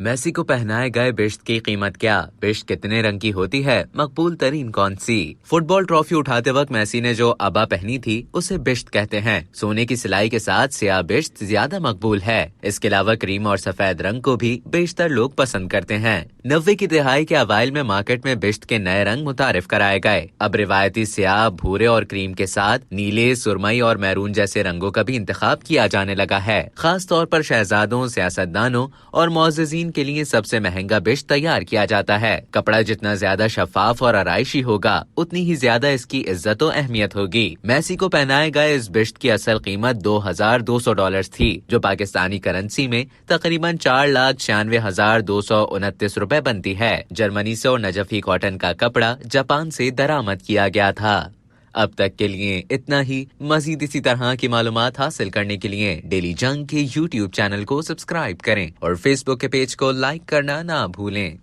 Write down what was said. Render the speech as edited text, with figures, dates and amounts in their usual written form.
Messi को पहनाए गए बिश्त की कीमत क्या? बिश्त कितने रंग की होती है? मकबूल तरीन कौन सी? फुटबॉल ट्रॉफी उठाते वक्त मेसी ने जो अबा पहनी थी उसे बिश्त कहते हैं। सोने की सिलाई के साथ सियाह बिश्त ज्यादा मकबूल है। इसके अलावा क्रीम और सफेद रंग को भी बेशतर लोग पसंद करते हैं। 90 की दिहाई के अवाइल में मार्केट में बिश्त के नए रंग मुतारिफ कराए गए। अब रिवायती सियाह, भूरे और क्रीम के साथ नीले, सुरमई और मैरून जैसे रंगों का भी इंतखाब किया जाने लगा है। खास तौर पर शहजादों, सियासतदानों और मोअज़्ज़िज़ीन के लिए सबसे महंगा बिश्त तैयार किया जाता है। कपड़ा जितना ज्यादा शफाफ और आराइशी होगा उतनी ही ज्यादा इसकी इज्जत और अहमियत होगी। मेसी को पहनाए गए इस बिश्त की असल कीमत $2,200 थी, जो पाकिस्तानी करेंसी में तकरीबन 4,96,229 रुपए बनती है। जर्मनी से और नजफी कॉटन का कपड़ा जापान से दरामद किया गया था। अब तक के लिए इतना ही। मजीद इसी तरह की मालूमात हासिल करने के लिए डेली जंग के YouTube चैनल को सब्सक्राइब करें और Facebook के पेज को लाइक करना ना भूलें।